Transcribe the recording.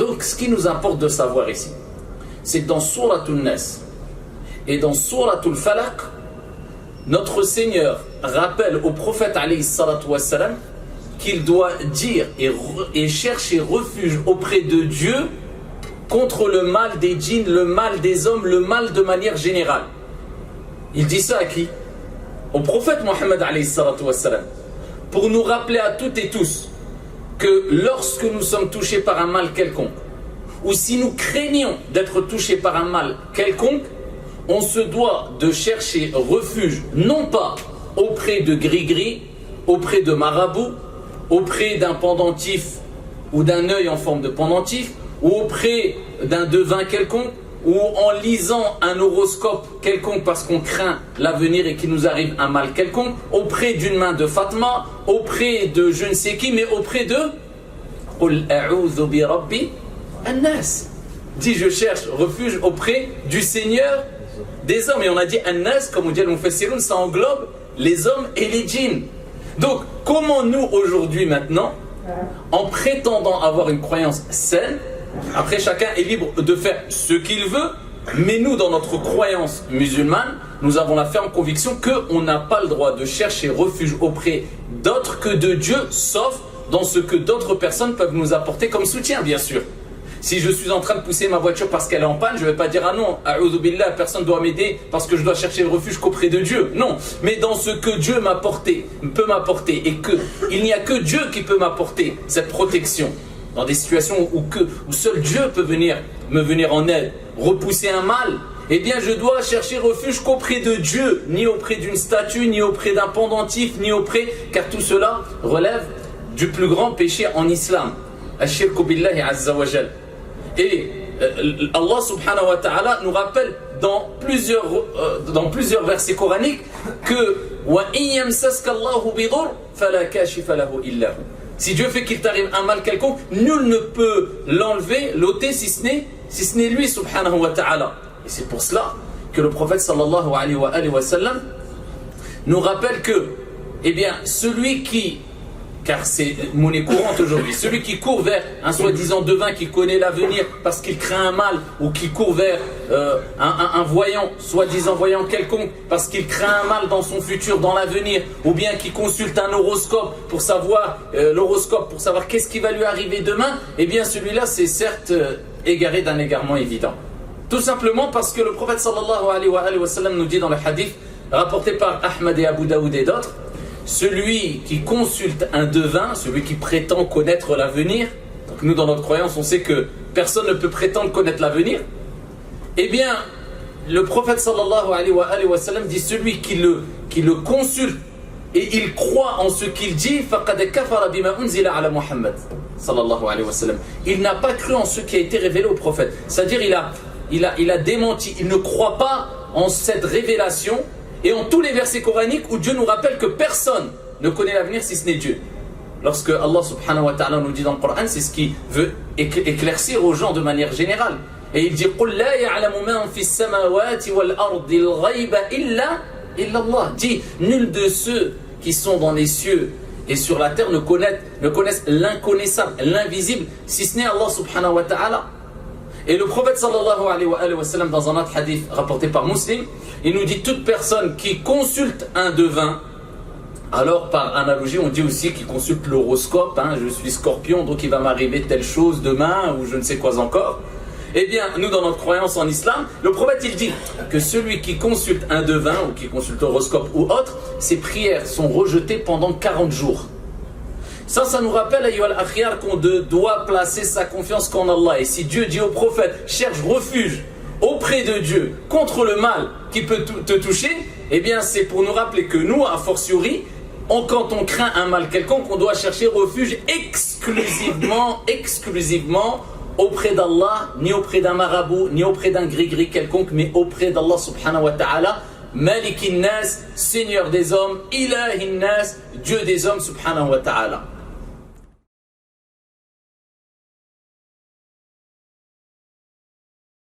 Donc, ce qui nous importe de savoir ici, c'est que dans Souratul Nas et dans Souratul Falaq, notre Seigneur rappelle au prophète alayhi salatu wassalam qu'il doit dire et chercher refuge auprès de Dieu contre le mal des djinns, le mal des hommes, le mal de manière générale. Il dit ça à qui? Au prophète Mohammed alayhi salatu wassalam, pour nous rappeler à toutes et tous que lorsque nous sommes touchés par un mal quelconque, ou si nous craignons d'être touchés par un mal quelconque, on se doit de chercher refuge, non pas auprès de gris-gris, auprès de marabouts, auprès d'un pendentif ou d'un œil en forme de pendentif, ou auprès d'un devin quelconque, ou en lisant un horoscope quelconque parce qu'on craint l'avenir et qu'il nous arrive un mal quelconque, auprès d'une main de Fatma, auprès de je ne sais qui, mais auprès de Qul a'udhu bi rabbi an-nas. Dit je cherche refuge auprès du Seigneur des hommes. Et on a dit an-nas, comme on dit al-Mufassirun, ça englobe les hommes et les djinns. Donc comment nous aujourd'hui maintenant, en prétendant avoir une croyance saine, après chacun est libre de faire ce qu'il veut, mais nous dans notre croyance musulmane, nous avons la ferme conviction qu'on n'a pas le droit de chercher refuge auprès d'autres que de Dieu, sauf dans ce que d'autres personnes peuvent nous apporter comme soutien, bien sûr. Si je suis en train de pousser ma voiture parce qu'elle est en panne, je ne vais pas dire ah non, a'udhu billah, personne ne doit m'aider parce que je dois chercher le refuge qu'auprès de Dieu. Non, mais dans ce que Dieu peut m'apporter et qu'il n'y a que Dieu qui peut m'apporter cette protection. Dans des situations où seul Dieu peut me venir en aide, repousser un mal, eh bien je dois chercher refuge qu'auprès de Dieu, ni auprès d'une statue, ni auprès d'un pendentif, car tout cela relève du plus grand péché en islam, Ash-shirku billahi azza wa jal. Et Allah subhanahu wa ta'ala nous rappelle dans plusieurs versets coraniques que wa in yamsaska Allahu bidur fala kashifa lahu illa hu. Si Dieu fait qu'il t'arrive un mal quelconque, nul ne peut l'enlever, l'ôter, si ce n'est lui, subhanahu wa ta'ala. Et c'est pour cela que le prophète sallallahu alayhi wa sallam nous rappelle que, eh bien, celui qui, car c'est monnaie courante aujourd'hui, celui qui court vers un soi-disant devin qui connaît l'avenir parce qu'il craint un mal, ou qui court vers un voyant, soi-disant voyant quelconque, parce qu'il craint un mal dans son futur, dans l'avenir, ou bien qui consulte un horoscope pour savoir qu'est-ce qui va lui arriver demain, eh bien celui-là c'est certes égaré d'un égarement évident. Tout simplement parce que le prophète sallallahu alayhi wa sallam nous dit dans le hadith rapporté par Ahmad et Abu Daoud et d'autres, celui qui consulte un devin, celui qui prétend connaître l'avenir, donc nous dans notre croyance on sait que personne ne peut prétendre connaître l'avenir, eh bien le prophète sallallahu alayhi wa sallam dit celui qui le consulte et il croit en ce qu'il dit, faqad kafara bima unzila ala Muhammad sallallahu alayhi wa sallam. Il n'a pas cru en ce qui a été révélé au prophète, c'est-à-dire il a démenti, il ne croit pas en cette révélation et en tous les versets coraniques où Dieu nous rappelle que personne ne connaît l'avenir si ce n'est Dieu. Lorsque Allah subhanahu wa ta'ala nous dit dans le Coran, c'est ce qu'il veut éclaircir aux gens de manière générale. Et il dit قُلْ لَا يَعْلَمُ مَنْ فِي السَّمَاوَاتِ وَالْأَرْضِ الْغَيْبَ إِلَّا اللَّهِ. Dit, nul de ceux qui sont dans les cieux et sur la terre ne connaissent l'inconnaissable, l'invisible, si ce n'est Allah subhanahu wa ta'ala. Et le prophète sallallahu alayhi wa sallam dans un autre hadith rapporté par Muslim, il nous dit toute personne qui consulte un devin, alors par analogie on dit aussi qu'il consulte l'horoscope, je suis scorpion donc il va m'arriver telle chose demain ou je ne sais quoi encore. Eh bien nous dans notre croyance en islam, le prophète il dit que celui qui consulte un devin ou qui consulte l'horoscope ou autre, ses prières sont rejetées pendant 40 jours. Ça nous rappelle, ayyuhal akhyar, qu'on doit placer sa confiance qu'en Allah. Et si Dieu dit au prophète, cherche refuge auprès de Dieu contre le mal qui peut te toucher, eh bien c'est pour nous rappeler que nous, a fortiori, quand on craint un mal quelconque, on doit chercher refuge exclusivement auprès d'Allah, ni auprès d'un marabout, ni auprès d'un gris-gris quelconque, mais auprès d'Allah subhanahu wa ta'ala, Malikin Nas, Seigneur des hommes, Ilahin Nas, Dieu des hommes subhanahu wa ta'ala.